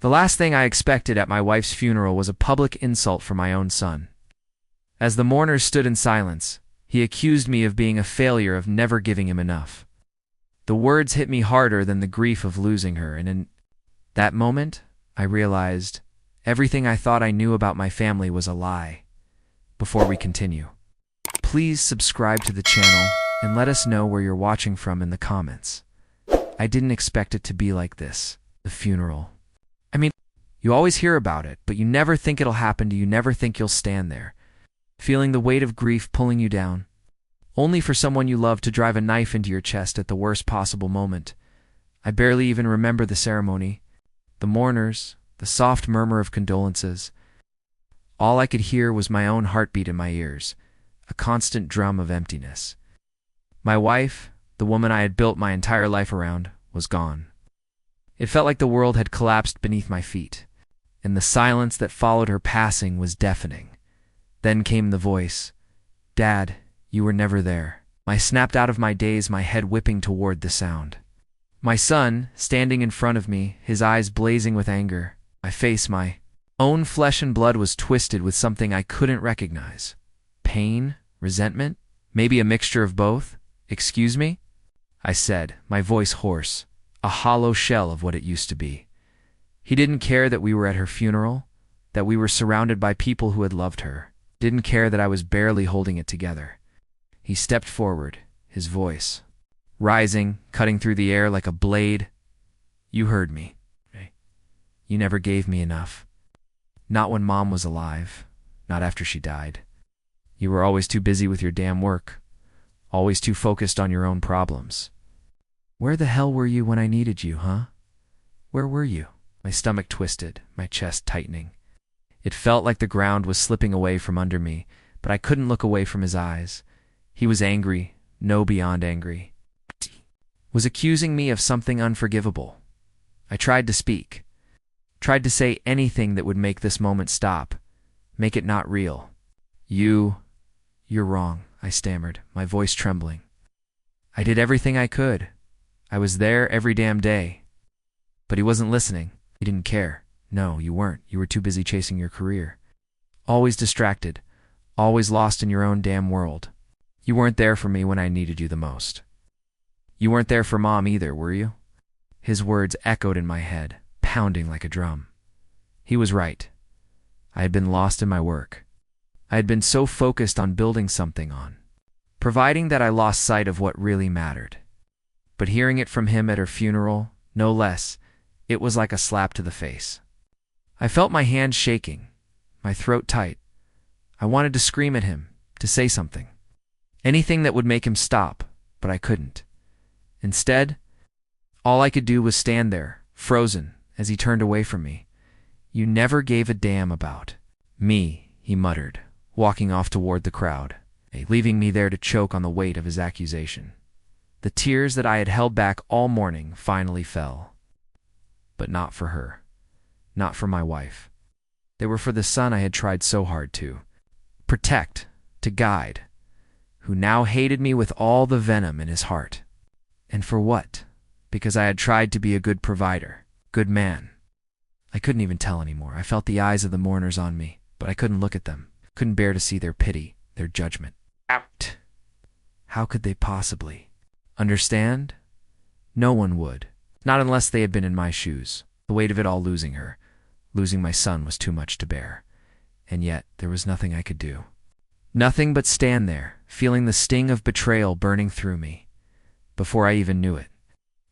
The last thing I expected at my wife's funeral was a public insult from my own son. As the mourners stood in silence, he accused me of being a failure, of never giving him enough. The words hit me harder than the grief of losing her, and in that moment, I realized everything I thought I knew about my family was a lie. Before we continue, please subscribe to the channel and let us know where you're watching from in the comments. I didn't expect it to be like this. The funeral. I mean, you always hear about it, but you never think it'll happen to you, never think you'll stand there, feeling the weight of grief pulling you down, only for someone you love to drive a knife into your chest at the worst possible moment. I barely even remember the ceremony, the mourners, the soft murmur of condolences. All I could hear was my own heartbeat in my ears, a constant drum of emptiness. My wife, the woman I had built my entire life around, was gone. It felt like the world had collapsed beneath my feet, and the silence that followed her passing was deafening. Then came the voice, "Dad, you were never there." I snapped out of my daze, my head whipping toward the sound. My son, standing in front of me, his eyes blazing with anger. My face, my own flesh and blood, was twisted with something I couldn't recognize. Pain? Resentment? Maybe a mixture of both? "Excuse me?" I said, my voice hoarse, a hollow shell of what it used to be. He didn't care that we were at her funeral, that we were surrounded by people who had loved her. Didn't care that I was barely holding it together. He stepped forward, his voice rising, cutting through the air like a blade. "You heard me. You never gave me enough. Not when Mom was alive, not after she died. You were always too busy with your damn work, always too focused on your own problems. Where the hell were you when I needed you, huh? Where were you?" My stomach twisted, my chest tightening. It felt like the ground was slipping away from under me, but I couldn't look away from his eyes. He was angry, no beyond angry. Was accusing me of something unforgivable. I tried to speak. Tried to say anything that would make this moment stop, make it not real. You're wrong," I stammered, my voice trembling. "I did everything I could. I was there every damn day." But he wasn't listening. He didn't care. "No, you weren't. You were too busy chasing your career. Always distracted. Always lost in your own damn world. You weren't there for me when I needed you the most. You weren't there for Mom either, were you?" His words echoed in my head, pounding like a drum. He was right. I had been lost in my work. I had been so focused on building something, on providing, that I lost sight of what really mattered. But hearing it from him at her funeral, no less, it was like a slap to the face. I felt my hands shaking, my throat tight. I wanted to scream at him, to say something. Anything that would make him stop, but I couldn't. Instead, all I could do was stand there, frozen, as he turned away from me. "You never gave a damn about me," he muttered, walking off toward the crowd, leaving me there to choke on the weight of his accusation. The tears that I had held back all morning finally fell. But not for her. Not for my wife. They were for the son I had tried so hard to protect, to guide, who now hated me with all the venom in his heart. And for what? Because I had tried to be a good provider, good man. I couldn't even tell anymore. I felt the eyes of the mourners on me, but I couldn't look at them. Couldn't bear to see their pity, their judgment. Out. How could they possibly understand? No one would. Not unless they had been in my shoes. The weight of it all, losing her, losing my son, was too much to bear. And yet, there was nothing I could do. Nothing but stand there, feeling the sting of betrayal burning through me. Before I even knew it,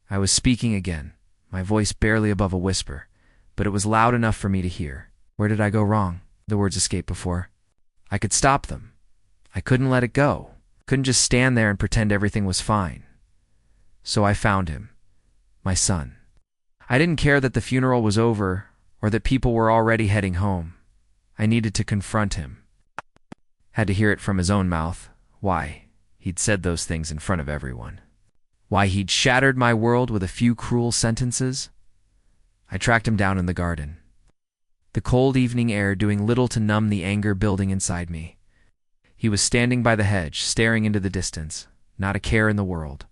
I was speaking again, my voice barely above a whisper, but it was loud enough for me to hear. Where did I go wrong? The words escaped before I could stop them. I couldn't let it go. Couldn't just stand there and pretend everything was fine. So I found him, my son. I didn't care that the funeral was over or that people were already heading home. I needed to confront him. Had to hear it from his own mouth. Why he'd said those things in front of everyone. Why he'd shattered my world with a few cruel sentences. I tracked him down in the garden. The cold evening air doing little to numb the anger building inside me. He was standing by the hedge, staring into the distance, not a care in the world.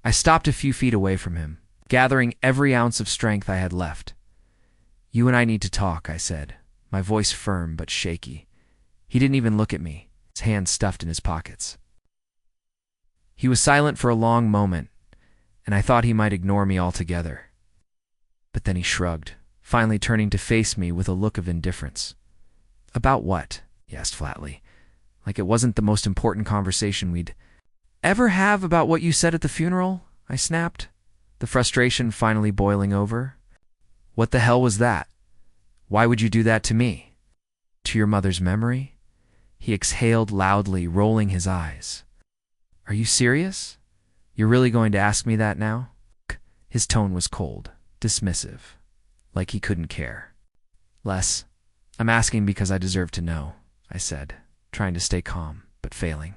I stopped a few feet away from him, gathering every ounce of strength I had left. "You and I need to talk," I said, my voice firm but shaky. He didn't even look at me, his hands stuffed in his pockets. He was silent for a long moment, and I thought he might ignore me altogether. But then he shrugged, finally turning to face me with a look of indifference. "About what?" he asked flatly, like it wasn't the most important conversation we'd ever have. "About what you said at the funeral," I snapped, the frustration finally boiling over. "What the hell was that? Why would you do that to me?" "To your mother's memory?" He exhaled loudly, rolling his eyes. "Are you serious? You're really going to ask me that now?" His tone was cold, dismissive, like he couldn't care. "Les, I'm asking because I deserve to know," I said, trying to stay calm, but failing.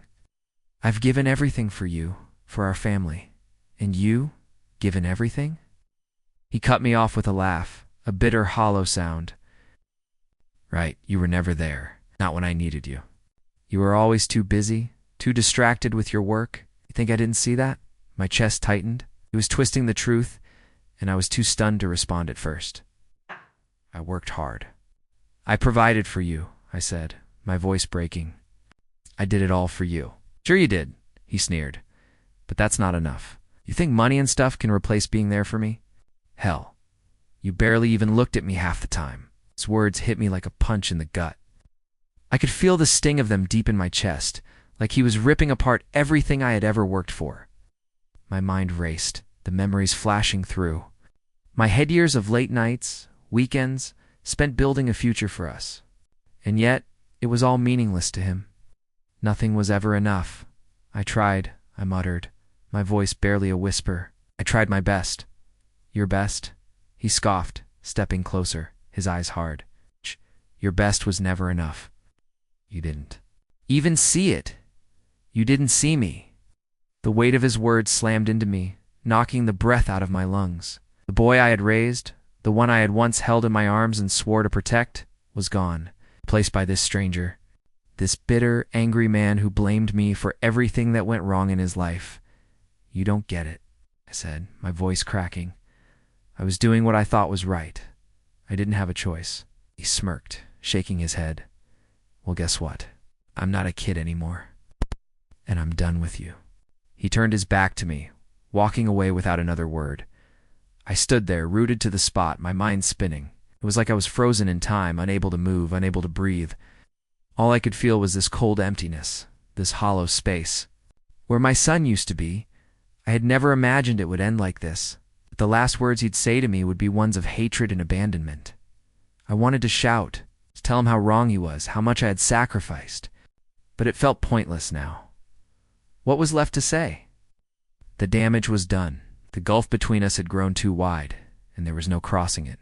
"I've given everything for you, for our family. And you? Given everything?" He cut me off with a laugh, a bitter, hollow sound. "Right, you were never there, not when I needed you. You were always too busy, too distracted with your work. You think I didn't see that?" My chest tightened. He was twisting the truth, and I was too stunned to respond at first. "I worked hard. I provided for you," I said, my voice breaking. "I did it all for you." "Sure you did," he sneered. "But that's not enough. You think money and stuff can replace being there for me? Hell, you barely even looked at me half the time." His words hit me like a punch in the gut. I could feel the sting of them deep in my chest, like he was ripping apart everything I had ever worked for. My mind raced, the memories flashing through. My head years of late nights, weekends, spent building a future for us. And yet, it was all meaningless to him. Nothing was ever enough. "I tried," I muttered, my voice barely a whisper. "I tried my best." "Your best?" He scoffed, stepping closer, his eyes hard. "Your best was never enough. You didn't even see it. You didn't see me." The weight of his words slammed into me, knocking the breath out of my lungs. The boy I had raised, the one I had once held in my arms and swore to protect, was gone, replaced by this stranger. This bitter, angry man who blamed me for everything that went wrong in his life. "You don't get it," I said, my voice cracking. "I was doing what I thought was right. I didn't have a choice." He smirked, shaking his head. "Well, guess what? I'm not a kid anymore. And I'm done with you." He turned his back to me, walking away without another word. I stood there, rooted to the spot, my mind spinning. It was like I was frozen in time, unable to move, unable to breathe. All I could feel was this cold emptiness, this hollow space. Where my son used to be, I had never imagined it would end like this. The last words he'd say to me would be ones of hatred and abandonment. I wanted to shout, to tell him how wrong he was, how much I had sacrificed. But it felt pointless now. What was left to say? The damage was done. The gulf between us had grown too wide, and there was no crossing it.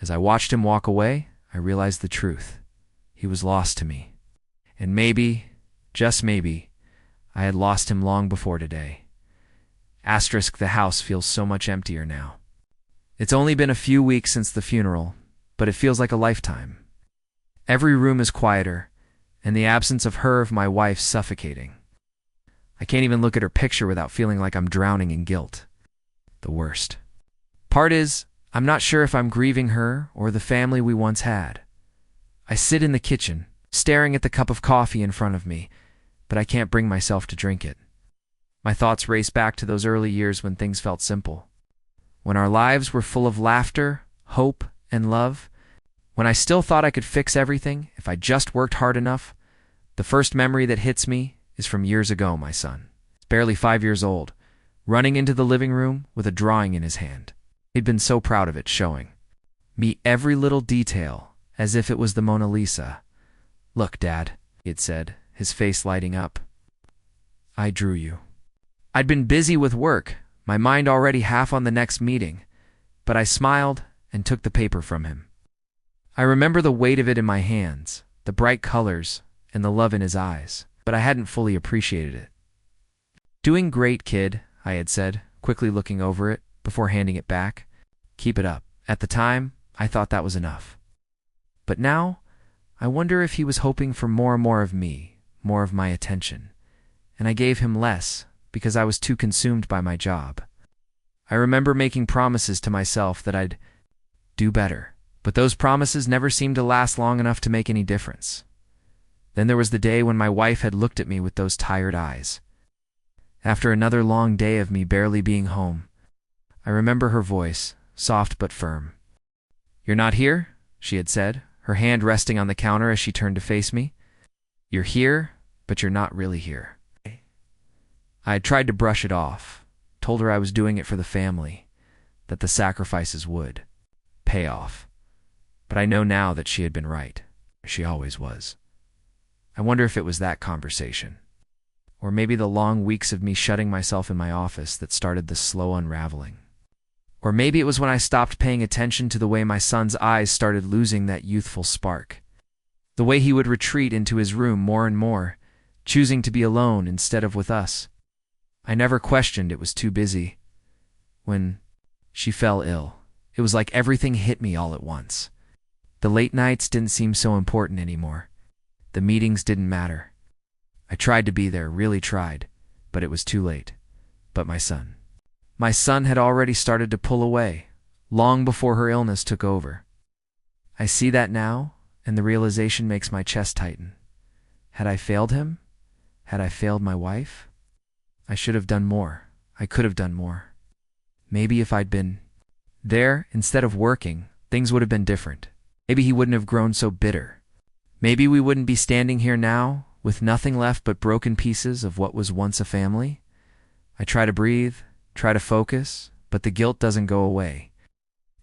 As I watched him walk away, I realized the truth. He was lost to me. And maybe, just maybe, I had lost him long before today. Asterisk, the house feels so much emptier now. It's only been a few weeks since the funeral, but it feels like a lifetime. Every room is quieter, and the absence of her, of my wife, suffocating. I can't even look at her picture without feeling like I'm drowning in guilt. The worst part is, I'm not sure if I'm grieving her or the family we once had. I sit in the kitchen, staring at the cup of coffee in front of me, but I can't bring myself to drink it. My thoughts race back to those early years when things felt simple, when our lives were full of laughter, hope, and love, when I still thought I could fix everything if I just worked hard enough. The first memory that hits me is from years ago, my son, barely 5 years old, running into the living room with a drawing in his hand. He'd been so proud of it, showing me every little detail, as if it was the Mona Lisa. "Look, Dad," he had said, his face lighting up. "I drew you." I'd been busy with work, my mind already half on the next meeting, but I smiled and took the paper from him. I remember the weight of it in my hands, the bright colors, and the love in his eyes, but I hadn't fully appreciated it. "Doing great, kid," I had said, quickly looking over it before handing it back. "Keep it up." At the time, I thought that was enough. But now, I wonder if he was hoping for more and more of me, more of my attention, and I gave him less because I was too consumed by my job. I remember making promises to myself that I'd do better, But those promises never seemed to last long enough to make any difference. Then there was the day when my wife had looked at me with those tired eyes. After another long day of me barely being home, I remember her voice, soft but firm. "You're not here?" she had said, her hand resting on the counter as she turned to face me. "You're here, but you're not really here." I had tried to brush it off, told her I was doing it for the family, that the sacrifices would pay off. But I know now that she had been right. She always was. I wonder if it was that conversation, or maybe the long weeks of me shutting myself in my office that started this slow unraveling. Or maybe it was when I stopped paying attention to the way my son's eyes started losing that youthful spark. The way he would retreat into his room more and more, choosing to be alone instead of with us. I never questioned it was too busy. When she fell ill, it was like everything hit me all at once. The late nights didn't seem so important anymore. The meetings didn't matter. I tried to be there, really tried, but it was too late. But my son had already started to pull away, long before her illness took over. I see that now, and the realization makes my chest tighten. Had I failed him? Had I failed my wife? I should have done more. I could have done more. Maybe if I'd been there instead of working, things would have been different. Maybe he wouldn't have grown so bitter. Maybe we wouldn't be standing here now, with nothing left but broken pieces of what was once a family. I try to breathe, try to focus, but the guilt doesn't go away.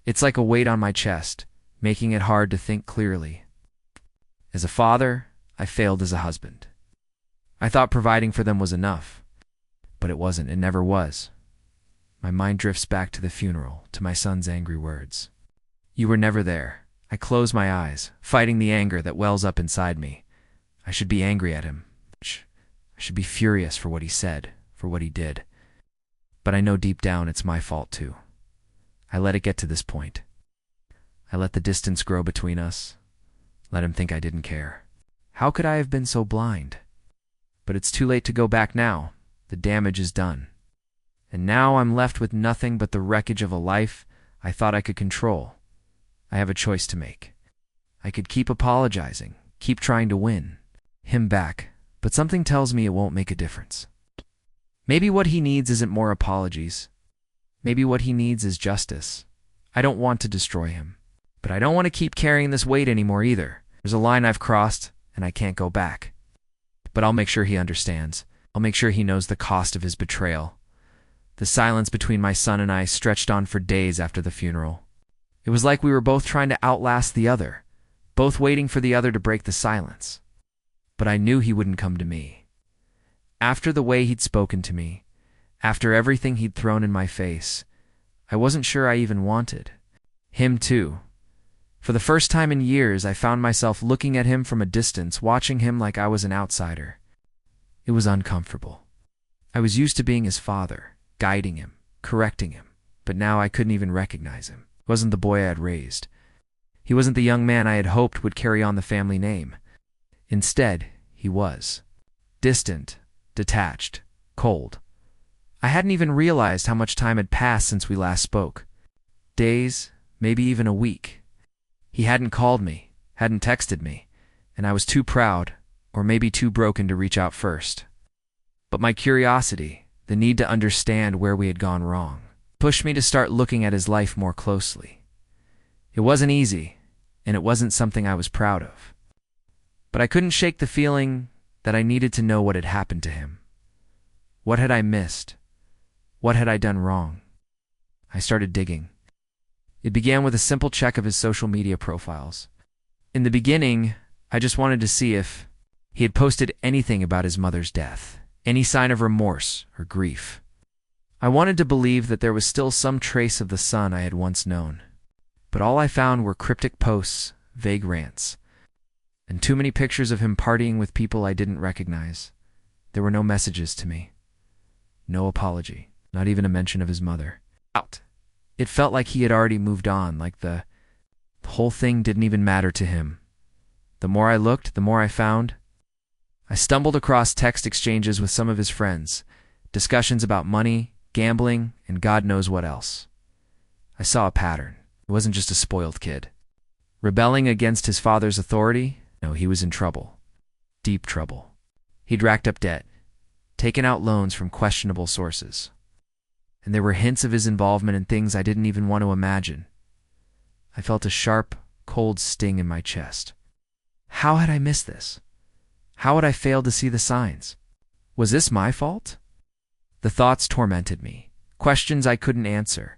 It's like a weight on my chest, making it hard to think clearly. As a father, I failed as a husband. I thought providing for them was enough, but it wasn't. It never was. My mind drifts back to the funeral, to my son's angry words. "You were never there." I close my eyes, fighting the anger that wells up inside me. I should be angry at him. I should be furious for what he said, for what he did. But I know deep down it's my fault too. I let it get to this point. I let the distance grow between us. Let him think I didn't care. How could I have been so blind? But it's too late to go back now. The damage is done. And now I'm left with nothing but the wreckage of a life I thought I could control. I have a choice to make. I could keep apologizing, keep trying to win him back, but something tells me it won't make a difference. Maybe what he needs isn't more apologies. Maybe what he needs is justice. I don't want to destroy him, but I don't want to keep carrying this weight anymore either. There's a line I've crossed, and I can't go back. But I'll make sure he understands. I'll make sure he knows the cost of his betrayal. The silence between my son and I stretched on for days after the funeral. It was like we were both trying to outlast the other, both waiting for the other to break the silence. But I knew he wouldn't come to me. After the way he'd spoken to me, after everything he'd thrown in my face, I wasn't sure I even wanted him too. For the first time in years, I found myself looking at him from a distance, watching him like I was an outsider. It was uncomfortable. I was used to being his father, guiding him, correcting him, but now I couldn't even recognize him. He wasn't the boy I had raised. He wasn't the young man I had hoped would carry on the family name. Instead, he was distant, detached, cold. I hadn't even realized how much time had passed since we last spoke. Days, maybe even a week. He hadn't called me, hadn't texted me, and I was too proud, or maybe too broken to reach out first. But my curiosity, the need to understand where we had gone wrong, pushed me to start looking at his life more closely. It wasn't easy, and it wasn't something I was proud of. But I couldn't shake the feeling that I needed to know what had happened to him. What had I missed? What had I done wrong? I started digging. It began with a simple check of his social media profiles. In the beginning, I just wanted to see if he had posted anything about his mother's death, any sign of remorse or grief. I wanted to believe that there was still some trace of the son I had once known. But all I found were cryptic posts, vague rants, and too many pictures of him partying with people I didn't recognize. There were no messages to me. No apology, not even a mention of his mother. Out. It felt like he had already moved on, like the whole thing didn't even matter to him. The more I looked, the more I found. I stumbled across text exchanges with some of his friends, discussions about money, gambling, and God knows what else. I saw a pattern. It wasn't just a spoiled kid. Rebelling against his father's authority? No, he was in trouble. Deep trouble. He'd racked up debt, taken out loans from questionable sources. And there were hints of his involvement in things I didn't even want to imagine. I felt a sharp, cold sting in my chest. How had I missed this? How had I failed to see the signs? Was this my fault? The thoughts tormented me, questions I couldn't answer.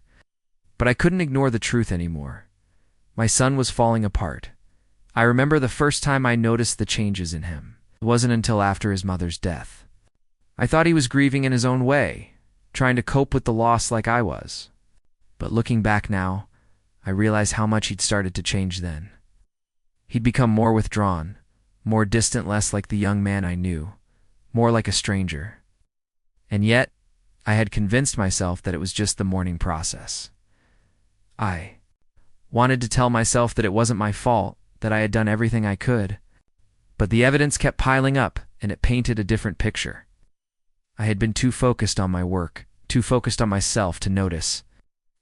But I couldn't ignore the truth anymore. My son was falling apart. I remember the first time I noticed the changes in him. It wasn't until after his mother's death. I thought he was grieving in his own way, trying to cope with the loss like I was. But looking back now, I realize how much he'd started to change then. He'd become more withdrawn, more distant, less like the young man I knew, more like a stranger. And yet, I had convinced myself that it was just the mourning process. I wanted to tell myself that it wasn't my fault, that I had done everything I could. But the evidence kept piling up, and it painted a different picture. I had been too focused on my work, too focused on myself to notice.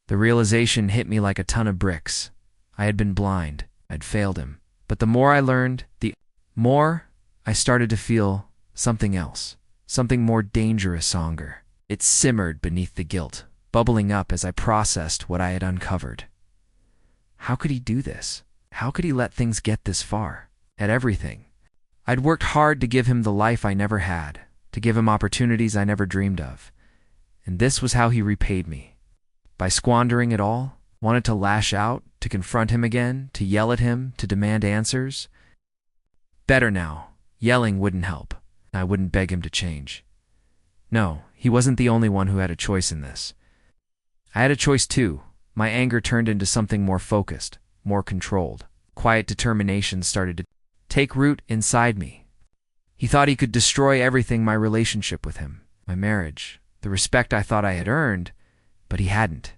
The realization hit me like a ton of bricks. I had been blind. I'd failed him. But the more I learned, the more I started to feel something else, something more dangerous hunger. It simmered beneath the guilt, bubbling up as I processed what I had uncovered. How could he do this? How could he let things get this far? At everything. I'd worked hard to give him the life I never had, to give him opportunities I never dreamed of. And this was how he repaid me. By squandering it all, wanted to lash out, to confront him again, to yell at him, to demand answers. Better now. Yelling wouldn't help. I wouldn't beg him to change. No, he wasn't the only one who had a choice in this. I had a choice too. My anger turned into something more focused, more controlled. Quiet determination started to take root inside me. He thought he could destroy everything: my relationship with him, my marriage, the respect I thought I had earned, but he hadn't.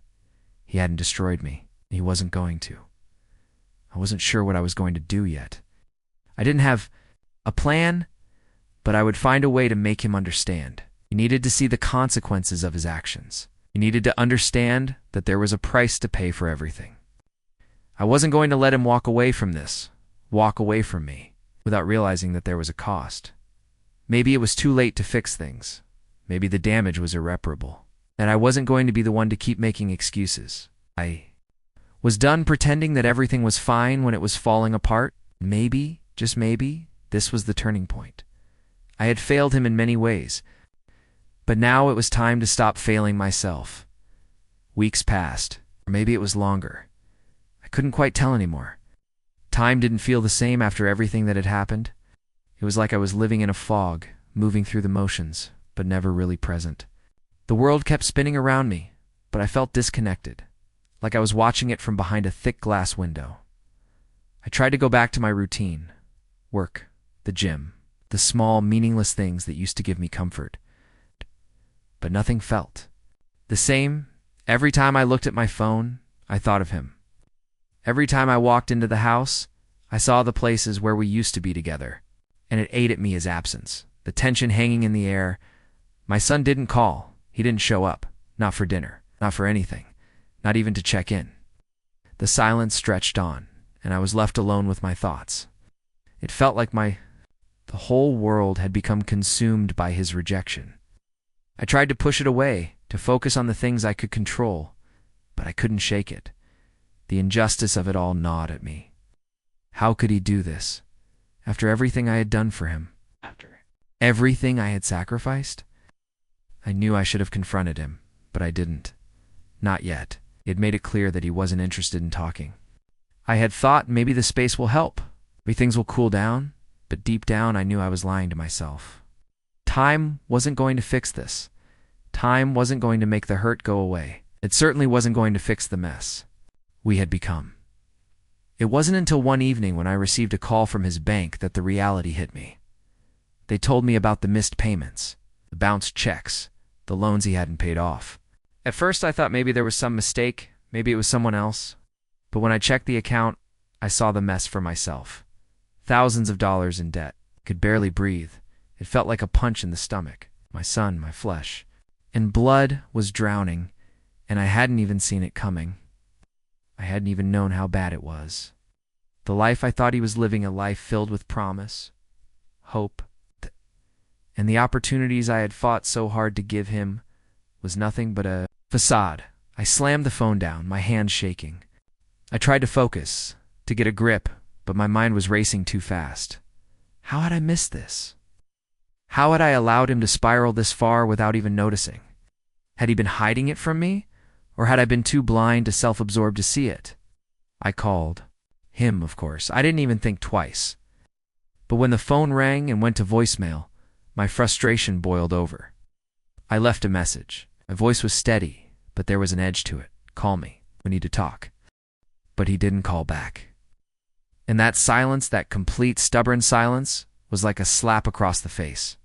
He hadn't destroyed me. He wasn't going to. I wasn't sure what I was going to do yet. I didn't have a plan, but I would find a way to make him understand. He needed to see the consequences of his actions. He needed to understand that there was a price to pay for everything. I wasn't going to let him walk away from this, walk away from me, without realizing that there was a cost. Maybe it was too late to fix things. Maybe the damage was irreparable. And I wasn't going to be the one to keep making excuses. I was done pretending that everything was fine when it was falling apart. Maybe, just maybe, this was the turning point. I had failed him in many ways, but now it was time to stop failing myself. Weeks passed, or maybe it was longer. I couldn't quite tell anymore. Time didn't feel the same after everything that had happened. It was like I was living in a fog, moving through the motions, but never really present. The world kept spinning around me, but I felt disconnected, like I was watching it from behind a thick glass window. I tried to go back to my routine: work, the gym, the small, meaningless things that used to give me comfort. But nothing felt the same. Every time I looked at my phone, I thought of him. Every time I walked into the house, I saw the places where we used to be together, and it ate at me, his absence, the tension hanging in the air. My son didn't call. He didn't show up. Not for dinner. Not for anything. Not even to check in. The silence stretched on, and I was left alone with my thoughts. It felt like the whole world had become consumed by his rejection. I tried to push it away, to focus on the things I could control, but I couldn't shake it. The injustice of it all gnawed at me. How could he do this? After everything I had done for him? After everything I had sacrificed? I knew I should have confronted him, but I didn't. Not yet. He had made it clear that he wasn't interested in talking. I had thought maybe the space will help. Maybe things will cool down, but deep down I knew I was lying to myself. Time wasn't going to fix this. Time wasn't going to make the hurt go away. It certainly wasn't going to fix the mess we had become. It wasn't until one evening when I received a call from his bank that the reality hit me. They told me about the missed payments, the bounced checks, the loans he hadn't paid off. At first I thought maybe there was some mistake, maybe it was someone else. But when I checked the account, I saw the mess for myself. Thousands of dollars in debt. Could barely breathe. It felt like a punch in the stomach. My son, my flesh. And blood was drowning, and I hadn't even seen it coming. I hadn't even known how bad it was. The life I thought he was living, a life filled with promise, hope, and the opportunities I had fought so hard to give him, was nothing but a facade. I slammed the phone down, my hands shaking. I tried to focus, to get a grip, but my mind was racing too fast. How had I missed this? How had I allowed him to spiral this far without even noticing? Had he been hiding it from me, or had I been too blind to self-absorbed to see it? I called. Him, of course. I didn't even think twice. But when the phone rang and went to voicemail, my frustration boiled over. I left a message. My voice was steady, but there was an edge to it. Call me. We need to talk. But he didn't call back. And that silence, that complete, stubborn silence, was like a slap across the face.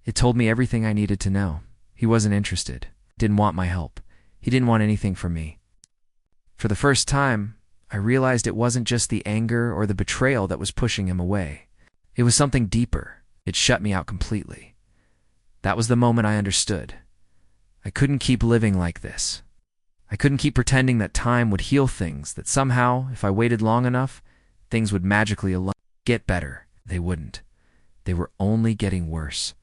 It told me everything I needed to know. He wasn't interested. Didn't want my help. He didn't want anything from me. For the first time, I realized it wasn't just the anger or the betrayal that was pushing him away. It was something deeper. It shut me out completely. That was the moment I understood. I couldn't keep living like this. I couldn't keep pretending that time would heal things, that somehow, if I waited long enough, things would magically get better. They wouldn't. They were only getting worse.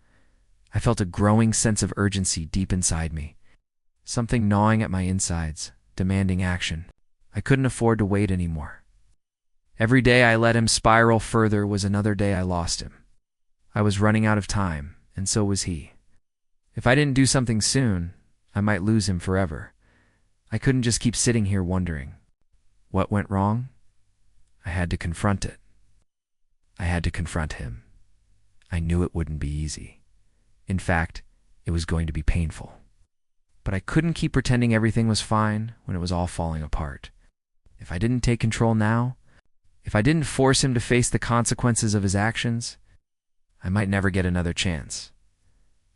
I felt a growing sense of urgency deep inside me. Something gnawing at my insides, demanding action. I couldn't afford to wait anymore. Every day I let him spiral further was another day I lost him. I was running out of time, and so was he. If I didn't do something soon, I might lose him forever. I couldn't just keep sitting here wondering. What went wrong? I had to confront it. I had to confront him. I knew it wouldn't be easy. In fact, it was going to be painful. But I couldn't keep pretending everything was fine when it was all falling apart. If I didn't take control now, if I didn't force him to face the consequences of his actions, I might never get another chance.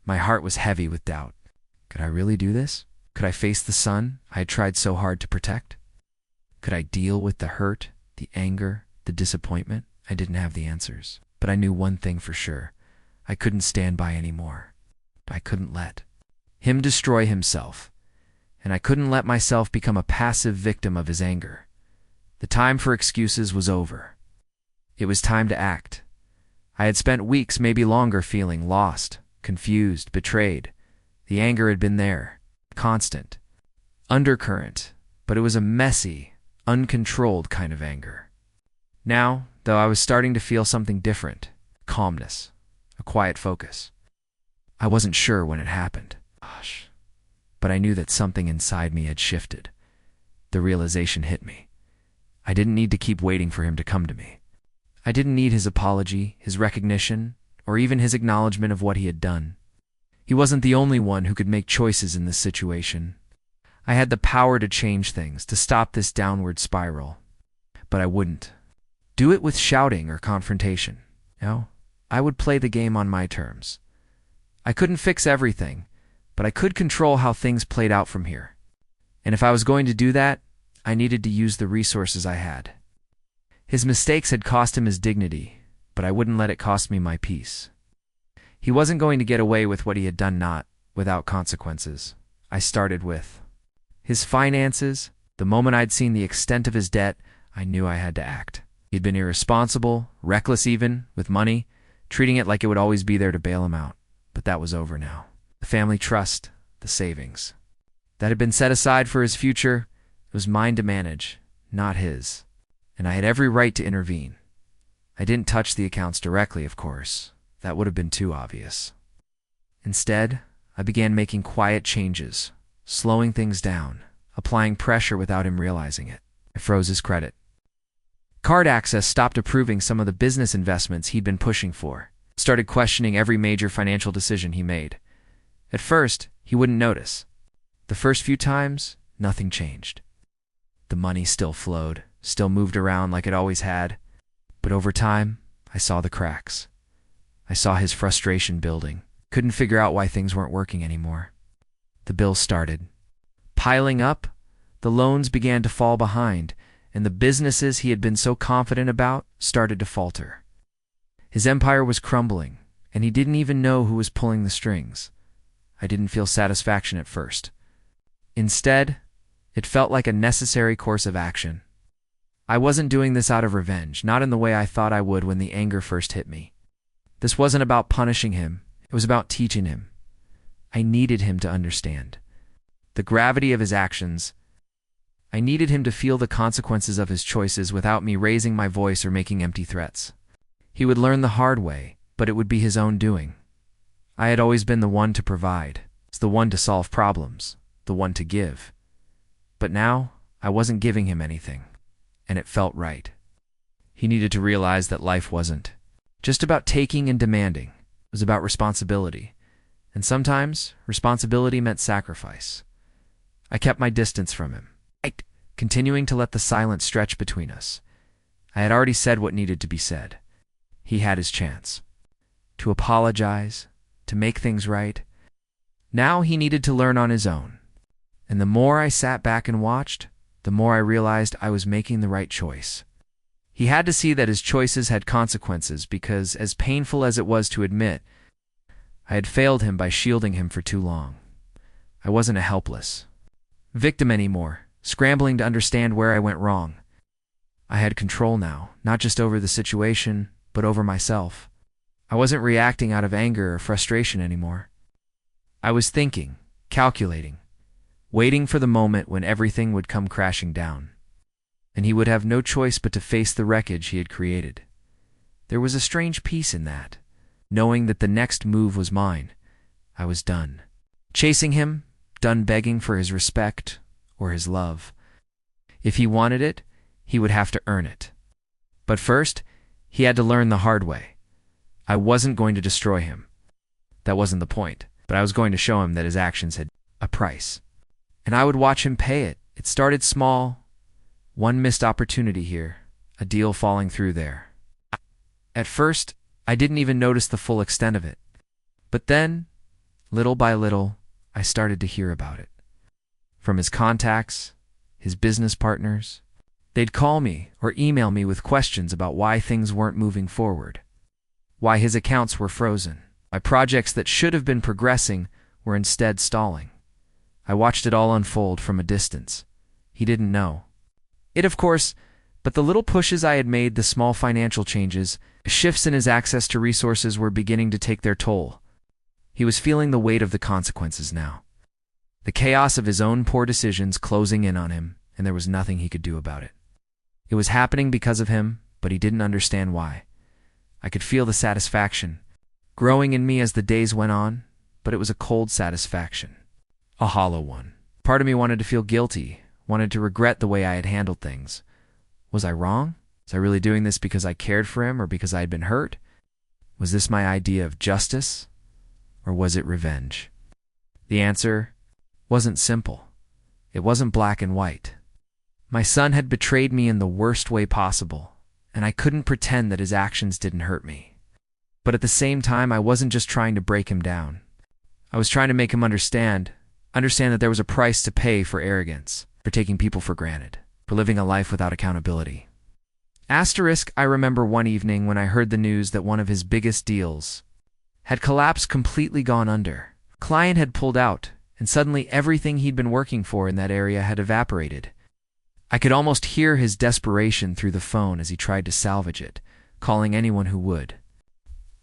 My heart was heavy with doubt. Could I really do this? Could I face the son I had tried so hard to protect? Could I deal with the hurt, the anger, the disappointment? I didn't have the answers. But I knew one thing for sure. I couldn't stand by anymore. I couldn't let him destroy himself. And I couldn't let myself become a passive victim of his anger. The time for excuses was over. It was time to act. I had spent weeks, maybe longer, feeling lost, confused, betrayed. The anger had been there, constant, undercurrent, but it was a messy, uncontrolled kind of anger. Now, though, I was starting to feel something different, calmness, a quiet focus. I wasn't sure when it happened, but I knew that something inside me had shifted. The realization hit me. I didn't need to keep waiting for him to come to me. I didn't need his apology, his recognition, or even his acknowledgement of what he had done. He wasn't the only one who could make choices in this situation. I had the power to change things, to stop this downward spiral. But I wouldn't do it with shouting or confrontation. No, I would play the game on my terms. I couldn't fix everything, but I could control how things played out from here. And if I was going to do that, I needed to use the resources I had. His mistakes had cost him his dignity, but I wouldn't let it cost me my peace. He wasn't going to get away with what he had done, not without consequences. I started with his finances. The moment I'd seen the extent of his debt, I knew I had to act. He'd been irresponsible, reckless even, with money, treating it like it would always be there to bail him out. But that was over now. The family trust, the savings that had been set aside for his future, it was mine to manage, not his. And I had every right to intervene. I didn't touch the accounts directly, of course. That would have been too obvious. Instead, I began making quiet changes, slowing things down, applying pressure without him realizing it. I froze his credit. Card Access stopped approving some of the business investments he'd been pushing for, started questioning every major financial decision he made. At first, he wouldn't notice. The first few times, nothing changed. The money still flowed, still moved around like it always had. But over time, I saw the cracks. I saw his frustration building. Couldn't figure out why things weren't working anymore. The bills started piling up. The loans began to fall behind, and the businesses he had been so confident about started to falter. His empire was crumbling, and he didn't even know who was pulling the strings. I didn't feel satisfaction at first. Instead, it felt like a necessary course of action. I wasn't doing this out of revenge, not in the way I thought I would when the anger first hit me. This wasn't about punishing him. It was about teaching him. I needed him to understand the gravity of his actions. I needed him to feel the consequences of his choices without me raising my voice or making empty threats. He would learn the hard way, but it would be his own doing. I had always been the one to provide, the one to solve problems, the one to give. But now, I wasn't giving him anything, and it felt right. He needed to realize that life wasn't just about taking and demanding. It was about responsibility. And sometimes, responsibility meant sacrifice. I kept my distance from him, continuing to let the silence stretch between us. I had already said what needed to be said. He had his chance to apologize, to make things right. Now he needed to learn on his own. And the more I sat back and watched, the more I realized I was making the right choice. He had to see that his choices had consequences because, as painful as it was to admit, I had failed him by shielding him for too long. I wasn't a helpless victim anymore, scrambling to understand where I went wrong. I had control now, not just over the situation, but over myself. I wasn't reacting out of anger or frustration anymore. I was thinking, calculating, waiting for the moment when everything would come crashing down, and he would have no choice but to face the wreckage he had created. There was a strange peace in that, knowing that the next move was mine. I was done chasing him, done begging for his respect or his love. If he wanted it, he would have to earn it. But first, he had to learn the hard way. I wasn't going to destroy him. That wasn't the point, but I was going to show him that his actions had a price. And I would watch him pay it. It started small. One missed opportunity here, a deal falling through there. At first, I didn't even notice the full extent of it. But then, little by little, I started to hear about it. From his contacts, his business partners. They'd call me or email me with questions about why things weren't moving forward, why his accounts were frozen, why projects that should have been progressing were instead stalling. I watched it all unfold from a distance. He didn't know it, of course, but the little pushes I had made, the small financial changes, shifts in his access to resources were beginning to take their toll. He was feeling the weight of the consequences now. The chaos of his own poor decisions closing in on him, and there was nothing he could do about it. It was happening because of him, but he didn't understand why. I could feel the satisfaction growing in me as the days went on, but it was a cold satisfaction, a hollow one. Part of me wanted to feel guilty, wanted to regret the way I had handled things. Was I wrong? Was I really doing this because I cared for him or because I had been hurt? Was this my idea of justice? Or was it revenge? The answer wasn't simple. It wasn't black and white. My son had betrayed me in the worst way possible, and I couldn't pretend that his actions didn't hurt me. But at the same time, I wasn't just trying to break him down. I was trying to make him understand that there was a price to pay for arrogance, for taking people for granted, for living a life without accountability. Asterisk, I remember one evening when I heard the news that one of his biggest deals had collapsed, completely gone under. Client had pulled out, and suddenly everything he'd been working for in that area had evaporated. I could almost hear his desperation through the phone as he tried to salvage it, calling anyone who would.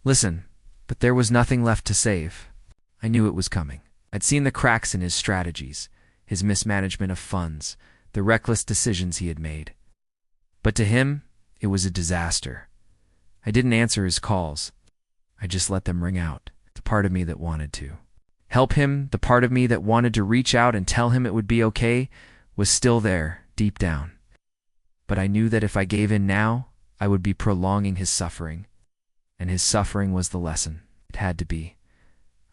Listen, but there was nothing left to save. I knew it was coming. I'd seen the cracks in his strategies, his mismanagement of funds, the reckless decisions he had made. But to him, it was a disaster. I didn't answer his calls. I just let them ring out, the part of me that wanted to help him, the part of me that wanted to reach out and tell him it would be okay, was still there, deep down. But I knew that if I gave in now, I would be prolonging his suffering. And his suffering was the lesson. It had to be.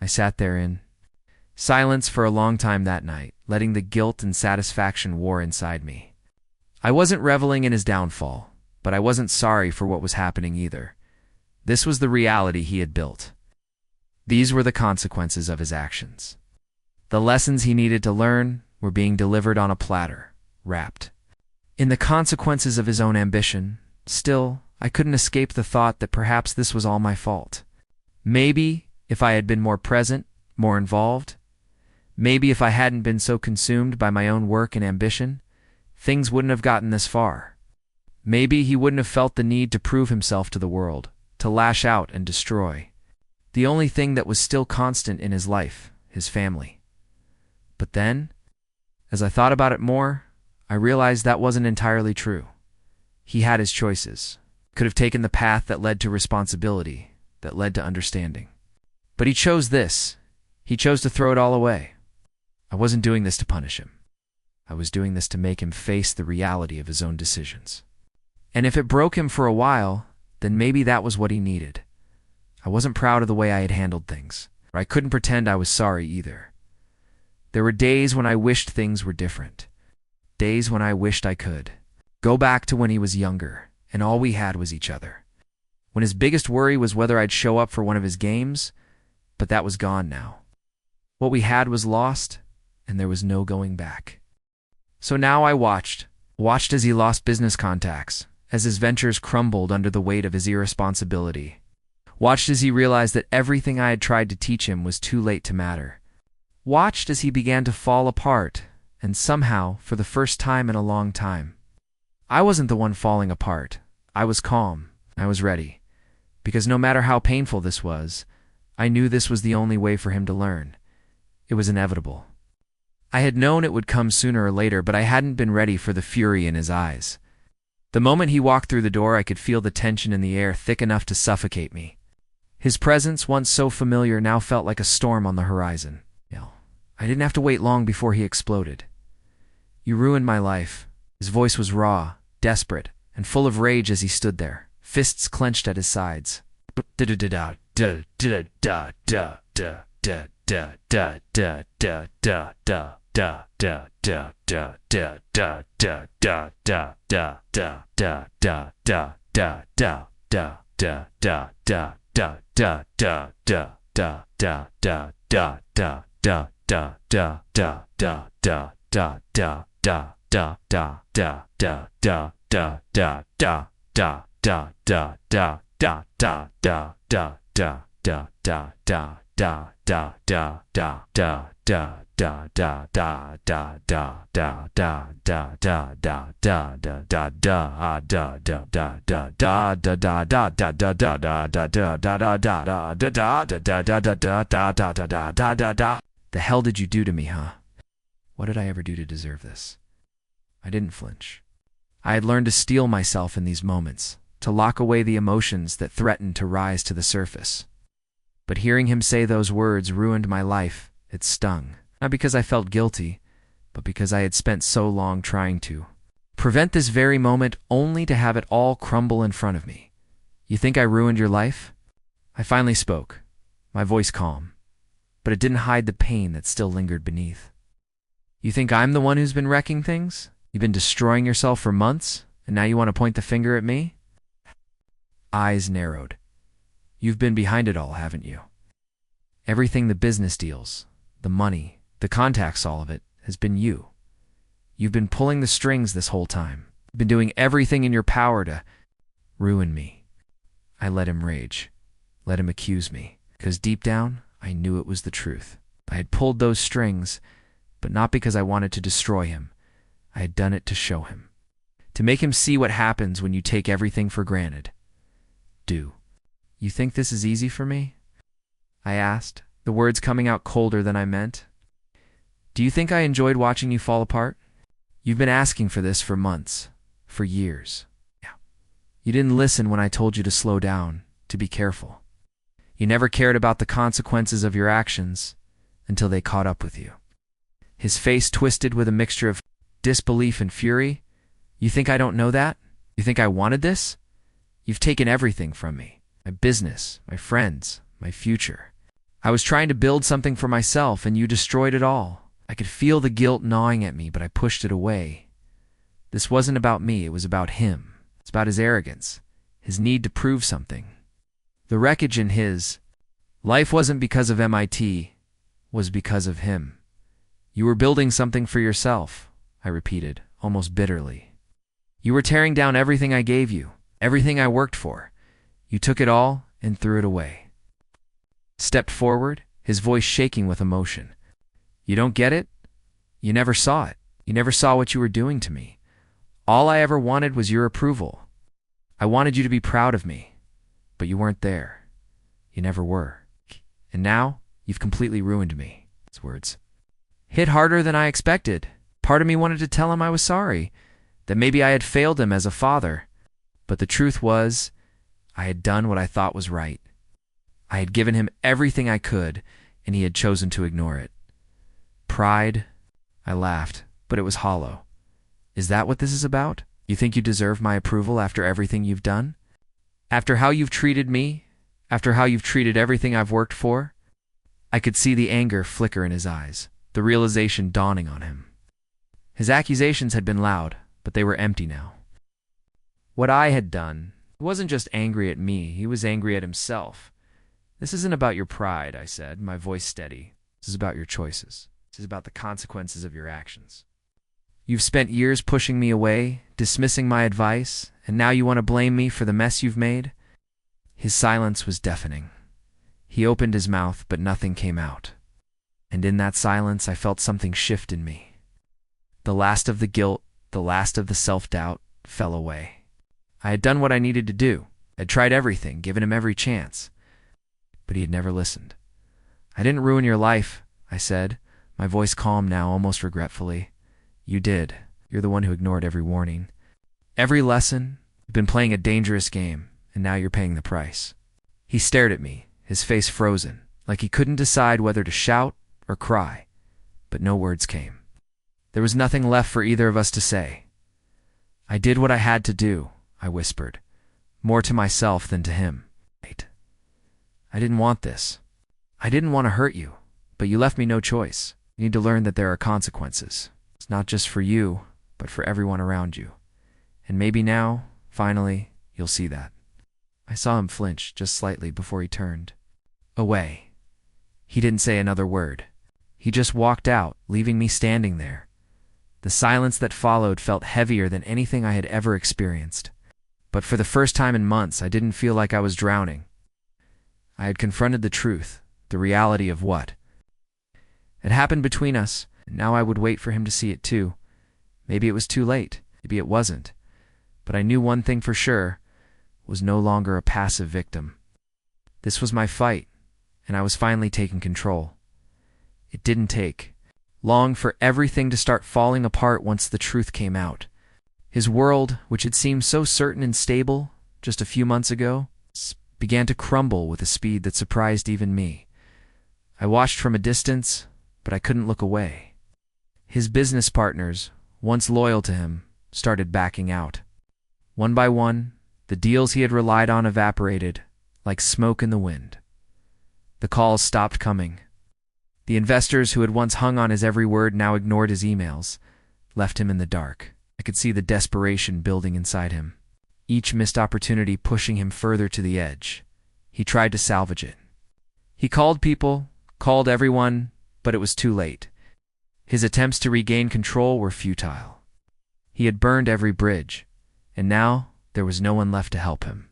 I sat there in silence for a long time that night, letting the guilt and satisfaction war inside me. I wasn't reveling in his downfall, but I wasn't sorry for what was happening either. This was the reality he had built. These were the consequences of his actions. The lessons he needed to learn were being delivered on a platter, wrapped in the consequences of his own ambition. Still, I couldn't escape the thought that perhaps this was all my fault. Maybe if I had been more present, more involved, maybe if I hadn't been so consumed by my own work and ambition, things wouldn't have gotten this far. Maybe he wouldn't have felt the need to prove himself to the world, to lash out and destroy. The only thing that was still constant in his life, his family. But then, as I thought about it more, I realized that wasn't entirely true. He had his choices. Could have taken the path that led to responsibility, that led to understanding. But he chose this. He chose to throw it all away. I wasn't doing this to punish him. I was doing this to make him face the reality of his own decisions. And if it broke him for a while, then maybe that was what he needed. I wasn't proud of the way I had handled things, or I couldn't pretend I was sorry either. There were days when I wished things were different. Days when I wished I could go back to when he was younger, and all we had was each other. When his biggest worry was whether I'd show up for one of his games, but that was gone now. What we had was lost, and there was no going back. So now I watched as he lost business contacts, as his ventures crumbled under the weight of his irresponsibility. Watched as he realized that everything I had tried to teach him was too late to matter. Watched as he began to fall apart, and somehow, for the first time in a long time, I wasn't the one falling apart. I was calm. I was ready. Because no matter how painful this was, I knew this was the only way for him to learn. It was inevitable. I had known it would come sooner or later, but I hadn't been ready for the fury in his eyes. The moment he walked through the door, I could feel the tension in the air thick enough to suffocate me. His presence, once so familiar, now felt like a storm on the horizon. I didn't have to wait long before he exploded. "You ruined my life." His voice was raw, desperate, and full of rage as he stood there, fists clenched at his sides. The hell did you do to me, huh? What did I ever do to deserve this? I didn't flinch. I had learned to steel myself in these moments, to lock away the emotions that threatened to rise to the surface. But hearing him say those words ruined my life. It stung. Not because I felt guilty, but because I had spent so long trying to prevent this very moment, only to have it all crumble in front of me. "You think I ruined your life?" I finally spoke, my voice calm, but it didn't hide the pain that still lingered beneath. "You think I'm the one who's been wrecking things? You've been destroying yourself for months, and now you want to point the finger at me?" Eyes narrowed. "You've been behind it all, haven't you? Everything, the business deals, the money, the contacts, all of it, has been you. You've been pulling the strings this whole time. You've been doing everything in your power to ruin me." I let him rage, let him accuse me, because deep down, I knew it was the truth. I had pulled those strings, but not because I wanted to destroy him. I had done it to show him, to make him see what happens when you take everything for granted. "Do you think this is easy for me?" I asked, the words coming out colder than I meant. "Do you think I enjoyed watching you fall apart? You've been asking for this for months, for years. You didn't listen when I told you to slow down, to be careful. You never cared about the consequences of your actions until they caught up with you." His face twisted with a mixture of disbelief and fury. "You think I don't know that? You think I wanted this? You've taken everything from me. My business, my friends, my future. I was trying to build something for myself, and you destroyed it all. I could feel the guilt gnawing at me, but I pushed it away. This wasn't about me, it was about him. It's about his arrogance, his need to prove something. The wreckage in his life wasn't because of MIT, was because of him. You were building something for yourself," I repeated, almost bitterly. "You were tearing down everything I gave you, everything I worked for. You took it all and threw it away." Stepped forward, his voice shaking with emotion. "You don't get it? You never saw it. You never saw what you were doing to me. All I ever wanted was your approval. I wanted you to be proud of me, but you weren't there. You never were. And now, you've completely ruined me." His words hit harder than I expected. Part of me wanted to tell him I was sorry, that maybe I had failed him as a father. But the truth was, I had done what I thought was right. I had given him everything I could, and he had chosen to ignore it. Pride? I laughed, but it was hollow. Is that what this is about? You think you deserve my approval after everything you've done? After how you've treated me? After how you've treated everything I've worked for? I could see the anger flicker in his eyes, the realization dawning on him. His accusations had been loud, but they were empty now. What I had done, he wasn't just angry at me, he was angry at himself. "This isn't about your pride," I said, my voice steady. "This is about your choices. This is about the consequences of your actions. You've spent years pushing me away, dismissing my advice, and now you want to blame me for the mess you've made?" His silence was deafening. He opened his mouth, but nothing came out. And in that silence, I felt something shift in me. The last of the guilt, the last of the self-doubt, fell away. I had done what I needed to do. I had tried everything, given him every chance. But he had never listened. "I didn't ruin your life," I said, my voice calm now, almost regretfully. "You did. You're the one who ignored every warning. Every lesson. You've been playing a dangerous game, and now you're paying the price." He stared at me, his face frozen, like he couldn't decide whether to shout or cry, but no words came. There was nothing left for either of us to say. "I did what I had to do," I whispered, more to myself than to him. "I didn't want this. I didn't want to hurt you, but you left me no choice. You need to learn that there are consequences. It's not just for you, but for everyone around you. And maybe now, finally, you'll see that." I saw him flinch just slightly before he turned away. He didn't say another word. He just walked out, leaving me standing there. The silence that followed felt heavier than anything I had ever experienced. But for the first time in months, I didn't feel like I was drowning. I had confronted the truth, the reality of what had happened between us, and now I would wait for him to see it too. Maybe it was too late. Maybe it wasn't. But I knew one thing for sure, was no longer a passive victim. This was my fight, and I was finally taking control. It didn't take long for everything to start falling apart once the truth came out. His world, which had seemed so certain and stable just a few months ago, began to crumble with a speed that surprised even me. I watched from a distance, but I couldn't look away. His business partners, once loyal to him, started backing out. One by one, the deals he had relied on evaporated, like smoke in the wind. The calls stopped coming. The investors who had once hung on his every word now ignored his emails, left him in the dark. I could see the desperation building inside him, each missed opportunity pushing him further to the edge. He tried to salvage it. He called people, called everyone, but it was too late. His attempts to regain control were futile. He had burned every bridge, and now there was no one left to help him.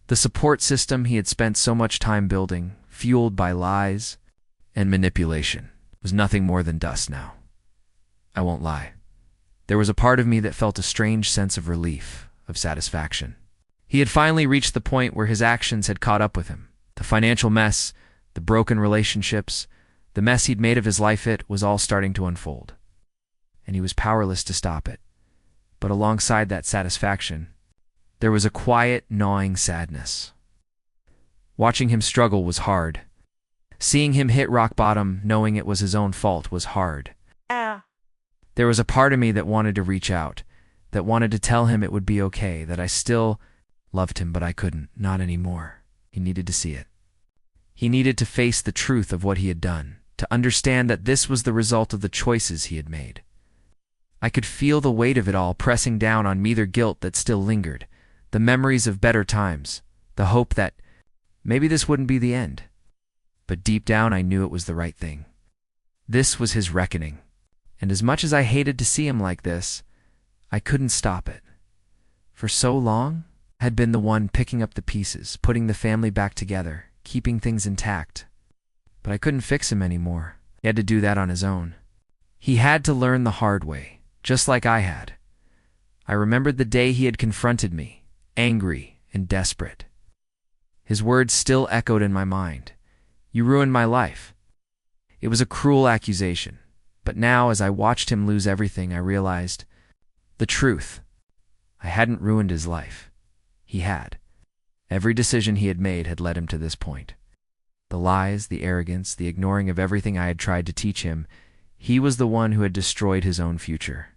The support system he had spent so much time building, fueled by lies and manipulation, was nothing more than dust now. I won't lie. There was a part of me that felt a strange sense of relief, of satisfaction. He had finally reached the point where his actions had caught up with him. The financial mess, the broken relationships, the mess he'd made of his life, it was all starting to unfold. And he was powerless to stop it. But alongside that satisfaction, there was a quiet, gnawing sadness. Watching him struggle was hard. Seeing him hit rock bottom, knowing it was his own fault, was hard. There was a part of me that wanted to reach out, that wanted to tell him it would be okay, that I still loved him, but I couldn't, not anymore. He needed to see it. He needed to face the truth of what he had done, to understand that this was the result of the choices he had made. I could feel the weight of it all pressing down on me, the guilt that still lingered, the memories of better times, the hope that maybe this wouldn't be the end. But deep down I knew it was the right thing. This was his reckoning. And as much as I hated to see him like this, I couldn't stop it. For so long, I had been the one picking up the pieces, putting the family back together, keeping things intact. But I couldn't fix him anymore. He had to do that on his own. He had to learn the hard way, just like I had. I remembered the day he had confronted me, angry and desperate. His words still echoed in my mind. "You ruined my life." It was a cruel accusation, but now as I watched him lose everything, I realized the truth. I hadn't ruined his life. He had. Every decision he had made had led him to this point. The lies, the arrogance, the ignoring of everything I had tried to teach him, he was the one who had destroyed his own future.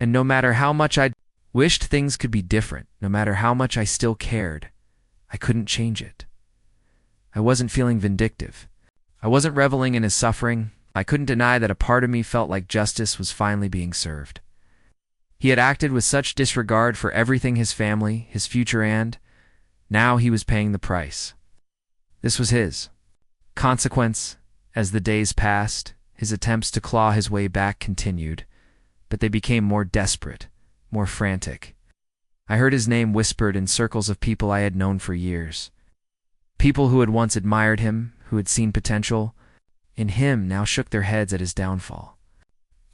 And no matter how much I wished things could be different, no matter how much I still cared, I couldn't change it. I wasn't feeling vindictive. I wasn't reveling in his suffering. I couldn't deny that a part of me felt like justice was finally being served. He had acted with such disregard for everything, his family, his future, and now he was paying the price. This was his consequence. As the days passed, his attempts to claw his way back continued, but they became more desperate, more frantic. I heard his name whispered in circles of people I had known for years. People who had once admired him, who had seen potential in him, now shook their heads at his downfall.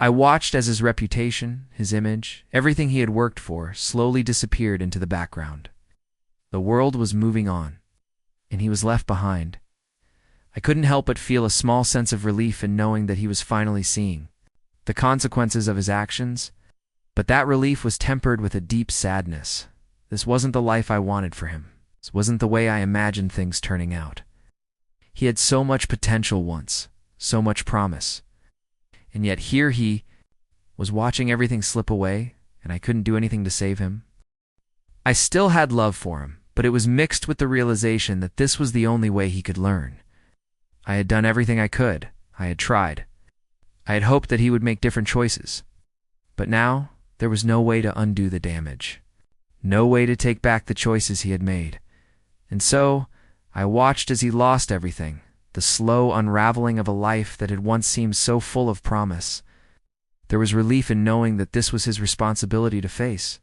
I watched as his reputation, his image, everything he had worked for, slowly disappeared into the background. The world was moving on, and he was left behind. I couldn't help but feel a small sense of relief in knowing that he was finally seeing the consequences of his actions, but that relief was tempered with a deep sadness. This wasn't the life I wanted for him. This wasn't the way I imagined things turning out. He had so much potential once, so much promise. And yet here he was watching everything slip away, and I couldn't do anything to save him. I still had love for him, but it was mixed with the realization that this was the only way he could learn. I had done everything I could. I had tried. I had hoped that he would make different choices. But now, there was no way to undo the damage. No way to take back the choices he had made. And so, I watched as he lost everything, the slow unraveling of a life that had once seemed so full of promise. There was relief in knowing that this was his responsibility to face.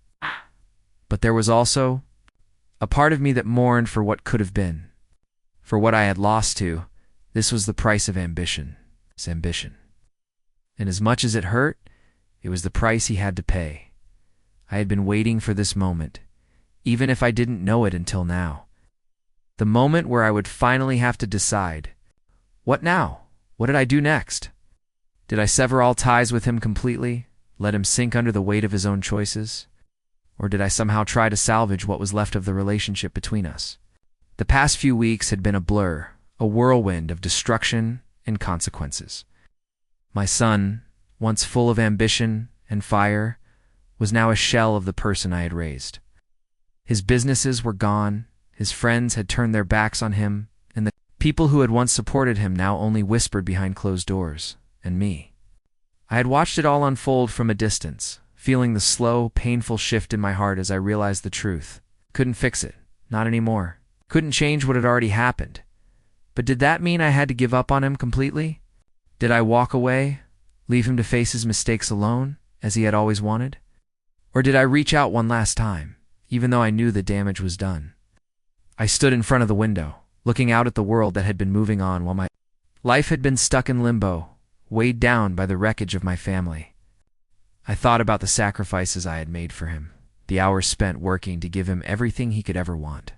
But there was also a part of me that mourned for what could have been, for what I had lost to. This was the price of ambition. His ambition. And as much as it hurt, it was the price he had to pay. I had been waiting for this moment, even if I didn't know it until now. The moment where I would finally have to decide, what now? What did I do next? Did I sever all ties with him completely, let him sink under the weight of his own choices? Or did I somehow try to salvage what was left of the relationship between us? The past few weeks had been a blur, a whirlwind of destruction and consequences. My son, once full of ambition and fire, was now a shell of the person I had raised. His businesses were gone, his friends had turned their backs on him, and the people who had once supported him now only whispered behind closed doors, and me. I had watched it all unfold from a distance, feeling the slow, painful shift in my heart as I realized the truth. Couldn't fix it, not anymore. Couldn't change what had already happened. But did that mean I had to give up on him completely? Did I walk away, leave him to face his mistakes alone, as he had always wanted? Or did I reach out one last time, even though I knew the damage was done? I stood in front of the window, looking out at the world that had been moving on while my life had been stuck in limbo, weighed down by the wreckage of my family. I thought about the sacrifices I had made for him, the hours spent working to give him everything he could ever want.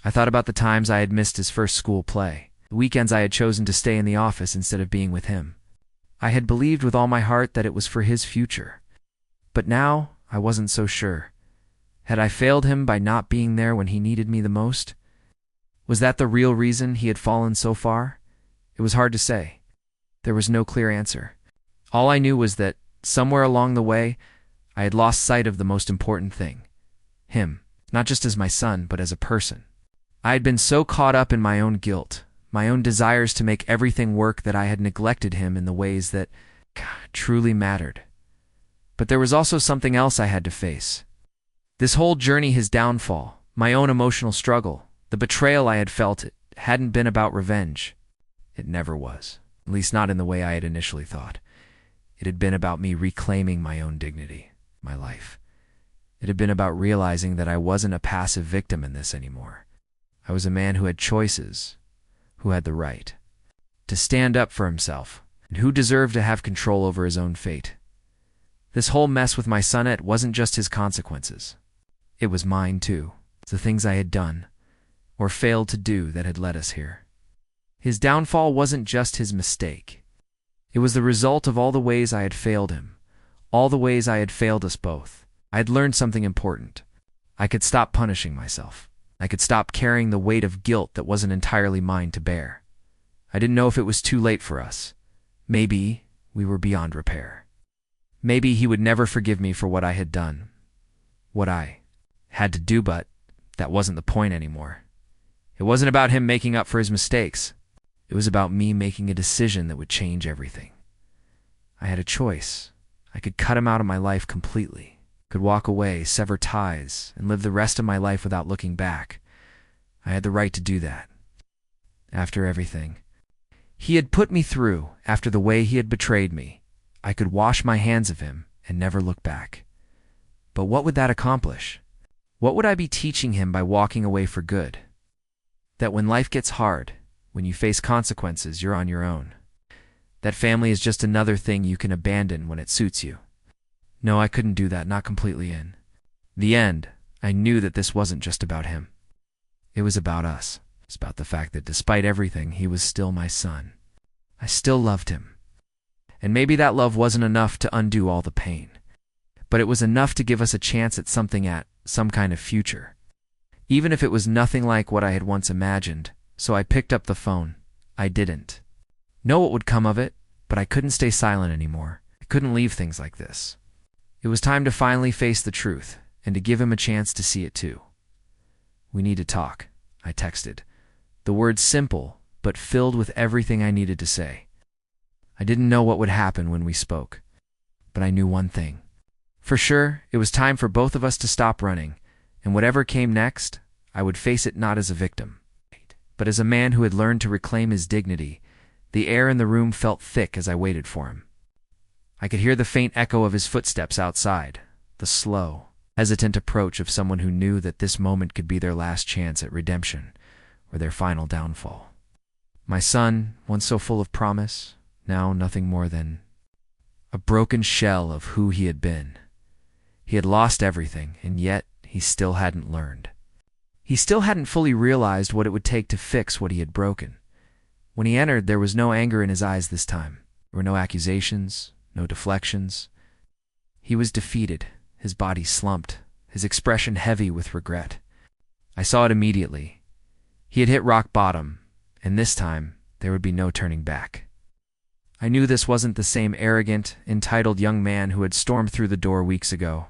I thought about the times I had missed his first school play, the weekends I had chosen to stay in the office instead of being with him. I had believed with all my heart that it was for his future. But now, I wasn't so sure. Had I failed him by not being there when he needed me the most? Was that the real reason he had fallen so far? It was hard to say. There was no clear answer. All I knew was that, somewhere along the way, I had lost sight of the most important thing. Him, not just as my son, but as a person. I had been so caught up in my own guilt, my own desires to make everything work, that I had neglected him in the ways that truly mattered. But there was also something else I had to face. This whole journey, his downfall, my own emotional struggle, the betrayal I had felt, it hadn't been about revenge. It never was, at least not in the way I had initially thought. It had been about me reclaiming my own dignity, my life. It had been about realizing that I wasn't a passive victim in this anymore. I was a man who had choices, who had the right to stand up for himself, and who deserved to have control over his own fate. This whole mess with my son, it wasn't just his consequences. It was mine too. The things I had done, or failed to do, that had led us here. His downfall wasn't just his mistake. It was the result of all the ways I had failed him, all the ways I had failed us both. I had learned something important. I could stop punishing myself. I could stop carrying the weight of guilt that wasn't entirely mine to bear. I didn't know if it was too late for us. Maybe we were beyond repair. Maybe he would never forgive me for what I had done, what I had to do, but that wasn't the point anymore. It wasn't about him making up for his mistakes. It was about me making a decision that would change everything. I had a choice. I could cut him out of my life completely, could walk away, sever ties, and live the rest of my life without looking back. I had the right to do that. After everything he had put me through, after the way he had betrayed me, I could wash my hands of him and never look back. But what would that accomplish? What would I be teaching him by walking away for good? That when life gets hard, when you face consequences, you're on your own. That family is just another thing you can abandon when it suits you. No, I couldn't do that, not completely. In the end, I knew that this wasn't just about him. It was about us. It's about the fact that despite everything, he was still my son. I still loved him. And maybe that love wasn't enough to undo all the pain, but it was enough to give us a chance at something, at some kind of future. Even if it was nothing like what I had once imagined. So I picked up the phone. I didn't know what would come of it, but I couldn't stay silent anymore. I couldn't leave things like this. It was time to finally face the truth, and to give him a chance to see it too. "We need to talk," I texted. The words simple, but filled with everything I needed to say. I didn't know what would happen when we spoke, but I knew one thing. For sure, it was time for both of us to stop running, and whatever came next, I would face it not as a victim, but as a man who had learned to reclaim his dignity. The air in the room felt thick as I waited for him. I could hear the faint echo of his footsteps outside, the slow, hesitant approach of someone who knew that this moment could be their last chance at redemption, or their final downfall. My son, once so full of promise, now nothing more than a broken shell of who he had been. He had lost everything, and yet he still hadn't learned. He still hadn't fully realized what it would take to fix what he had broken. When he entered, there was no anger in his eyes this time. There were no accusations, no deflections. He was defeated, his body slumped, his expression heavy with regret. I saw it immediately. He had hit rock bottom, and this time there would be no turning back. I knew this wasn't the same arrogant, entitled young man who had stormed through the door weeks ago.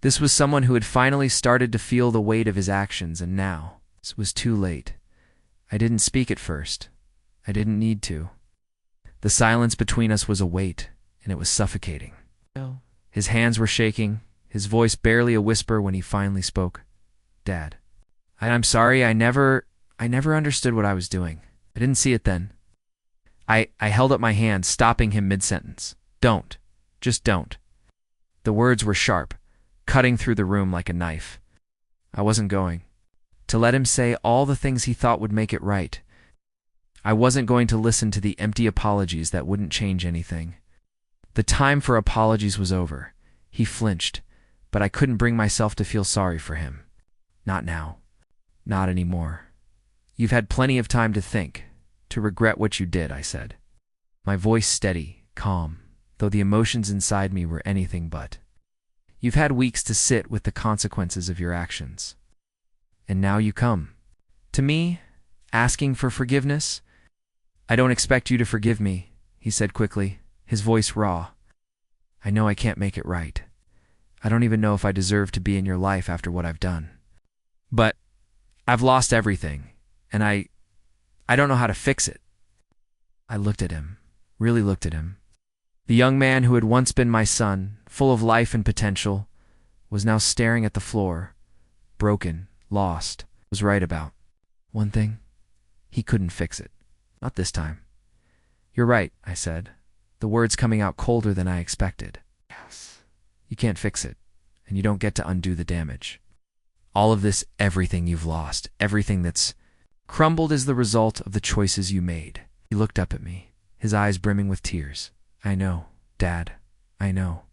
This was someone who had finally started to feel the weight of his actions, and now it was too late. I didn't speak at first. I didn't need to. The silence between us was a weight, and it was suffocating. His hands were shaking, his voice barely a whisper when he finally spoke. "Dad, I'm sorry, I never understood what I was doing. I didn't see it then." I held up my hand, stopping him mid-sentence. "Don't. Just don't." The words were sharp, cutting through the room like a knife. I wasn't going to let him say all the things he thought would make it right. I wasn't going to listen to the empty apologies that wouldn't change anything. The time for apologies was over. He flinched, but I couldn't bring myself to feel sorry for him. Not now. Not anymore. "You've had plenty of time to think, to regret what you did," I said. My voice steady, calm, though the emotions inside me were anything but. "You've had weeks to sit with the consequences of your actions. And now you come to me, asking for forgiveness?" "I don't expect you to forgive me," he said quickly, his voice raw. "I know I can't make it right. I don't even know if I deserve to be in your life after what I've done. But I've lost everything, and I don't know how to fix it." I looked at him, really looked at him. The young man who had once been my son, full of life and potential, was now staring at the floor, broken, lost. Was right about one thing. He couldn't fix it. Not this time. "You're right," I said, the words coming out colder than I expected. "Yes. You can't fix it, and you don't get to undo the damage. All of this, everything you've lost, everything that's crumbled is the result of the choices you made." He looked up at me, his eyes brimming with tears. "I know, Dad. I know.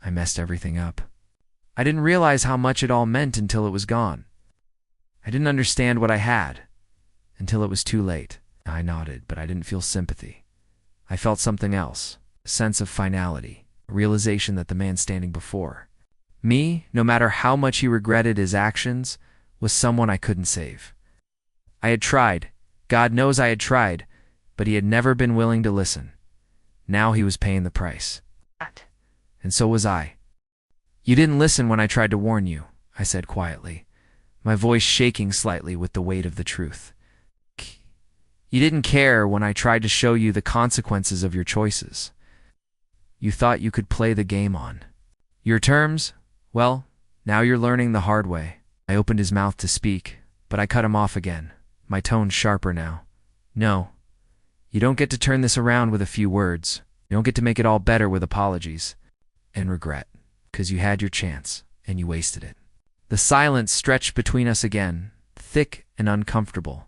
I messed everything up. I didn't realize how much it all meant until it was gone. I didn't understand what I had until it was too late. I nodded, but I didn't feel sympathy. I felt something else, a sense of finality, a realization that the man standing before me, no matter how much he regretted his actions, was someone I couldn't save. I had tried, God knows I had tried, but he had never been willing to listen. Now he was paying the price. And so was I. You didn't listen when I tried to warn you, I said quietly, my voice shaking slightly with the weight of the truth. You didn't care when I tried to show you the consequences of your choices. You thought you could play the game on your terms? Well, now you're learning the hard way. I opened his mouth to speak, but I cut him off again, my tone sharper now. No, you don't get to turn this around with a few words. You don't get to make it all better with apologies and regret, because you had your chance and you wasted it. The silence stretched between us again, thick and uncomfortable.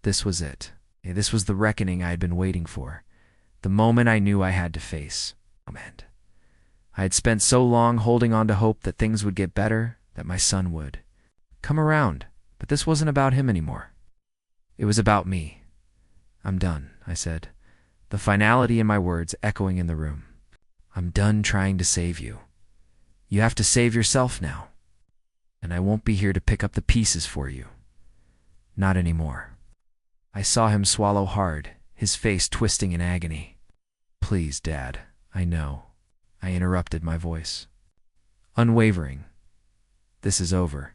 This was it. This was the reckoning I had been waiting for, the moment I knew I had to face. I had spent so long holding on to hope that things would get better, that my son would come around, but this wasn't about him anymore. It was about me. I'm done, I said, the finality in my words echoing in the room. I'm done trying to save you. You have to save yourself now. And I won't be here to pick up the pieces for you. Not anymore. I saw him swallow hard, his face twisting in agony. Please, Dad, I know. I interrupted, my voice unwavering. This is over.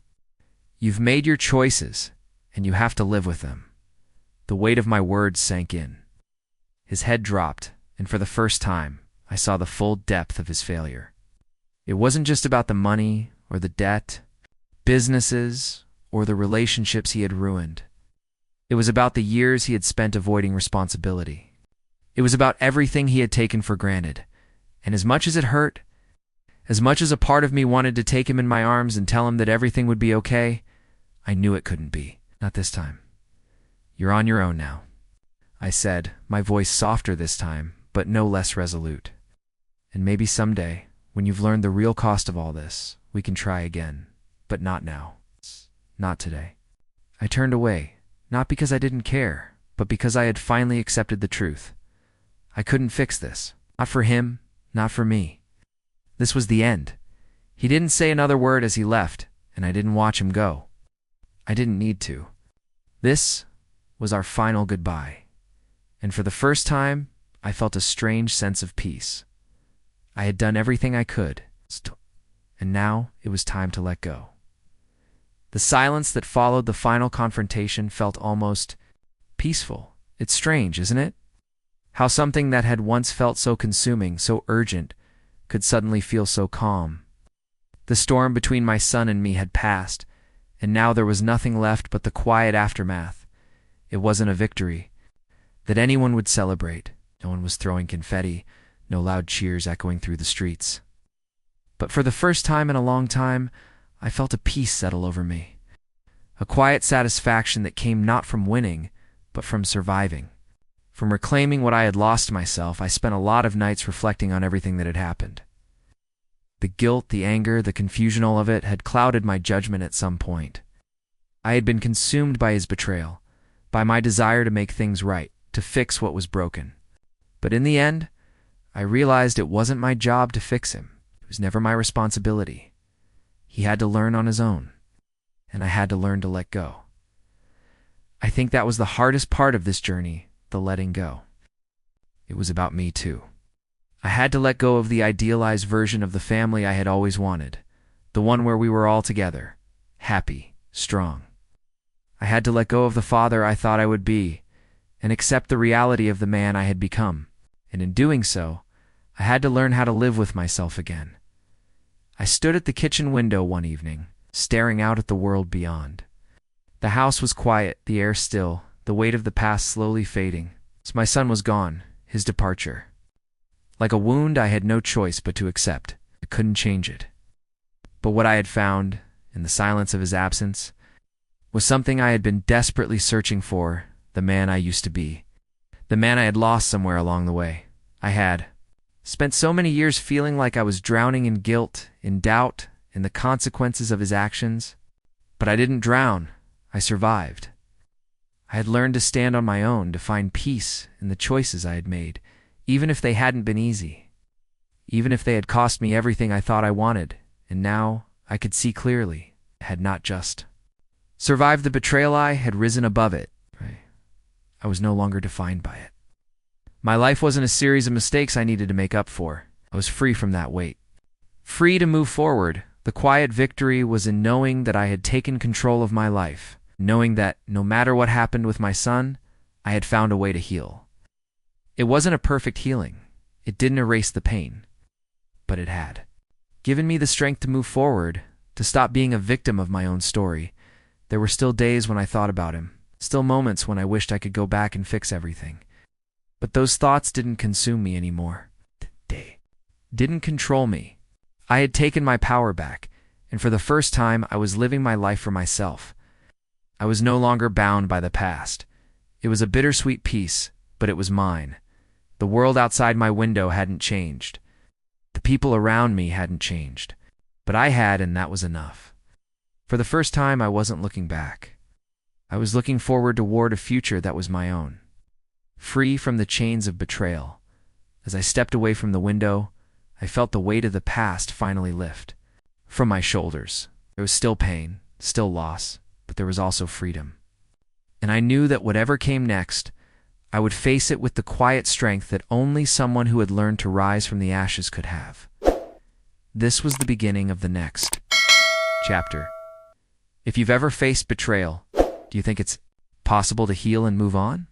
You've made your choices, and you have to live with them. The weight of my words sank in. His head dropped, and for the first time, I saw the full depth of his failure. It wasn't just about the money or the debt, businesses, or the relationships he had ruined. It was about the years he had spent avoiding responsibility. It was about everything he had taken for granted. And as much as it hurt, as much as a part of me wanted to take him in my arms and tell him that everything would be okay, I knew it couldn't be. Not this time. You're on your own now, I said, my voice softer this time, but no less resolute. And maybe someday, when you've learned the real cost of all this, we can try again. But not now. Not today. I turned away, not because I didn't care, but because I had finally accepted the truth. I couldn't fix this. Not for him, not for me. This was the end. He didn't say another word as he left, and I didn't watch him go. I didn't need to. This was our final goodbye. And for the first time, I felt a strange sense of peace. I had done everything I could, and now it was time to let go. The silence that followed the final confrontation felt almost peaceful. It's strange, isn't it? How something that had once felt so consuming, so urgent, could suddenly feel so calm. The storm between my son and me had passed, and now there was nothing left but the quiet aftermath. It wasn't a victory that anyone would celebrate. No one was throwing confetti, no loud cheers echoing through the streets. But for the first time in a long time, I felt a peace settle over me. A quiet satisfaction that came not from winning, but from surviving. From reclaiming what I had lost myself, I spent a lot of nights reflecting on everything that had happened. The guilt, the anger, the confusion, all of it had clouded my judgment at some point. I had been consumed by his betrayal, by my desire to make things right, to fix what was broken. But in the end, I realized it wasn't my job to fix him. It was never my responsibility. He had to learn on his own, and I had to learn to let go. I think that was the hardest part of this journey, the letting go. It was about me too. I had to let go of the idealized version of the family I had always wanted, the one where we were all together, happy, strong. I had to let go of the father I thought I would be, and accept the reality of the man I had become. And in doing so, I had to learn how to live with myself again. I stood at the kitchen window one evening, staring out at the world beyond. The house was quiet, the air still, the weight of the past slowly fading. So my son was gone, his departure. Like a wound I had no choice but to accept. I couldn't change it. But what I had found, in the silence of his absence, was something I had been desperately searching for, the man I used to be. The man I had lost somewhere along the way. I had, Spent so many years feeling like I was drowning in guilt, in doubt, in the consequences of his actions. But I didn't drown. I survived. I had learned to stand on my own, to find peace in the choices I had made, even if they hadn't been easy, even if they had cost me everything I thought I wanted, and now I could see clearly, I had not just survived the betrayal, I had risen above it. I was no longer defined by it. My life wasn't a series of mistakes I needed to make up for. I was free from that weight. Free to move forward. The quiet victory was in knowing that I had taken control of my life, knowing that no matter what happened with my son, I had found a way to heal. It wasn't a perfect healing. It didn't erase the pain, but it had given me the strength to move forward, to stop being a victim of my own story. There were still days when I thought about him, still moments when I wished I could go back and fix everything. But those thoughts didn't consume me anymore. They didn't control me. I had taken my power back, and for the first time I was living my life for myself. I was no longer bound by the past. It was a bittersweet peace, but it was mine. The world outside my window hadn't changed. The people around me hadn't changed. But I had, and that was enough. For the first time, I wasn't looking back. I was looking forward toward a future that was my own, free from the chains of betrayal. As I stepped away from the window, I felt the weight of the past finally lift from my shoulders. There was still pain, still loss, but there was also freedom. And I knew that whatever came next, I would face it with the quiet strength that only someone who had learned to rise from the ashes could have. This was the beginning of the next chapter. If you've ever faced betrayal, do you think it's possible to heal and move on?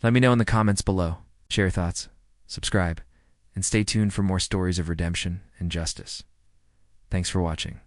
Let me know in the comments below. Share your thoughts, subscribe, and stay tuned for more stories of redemption and justice. Thanks for watching.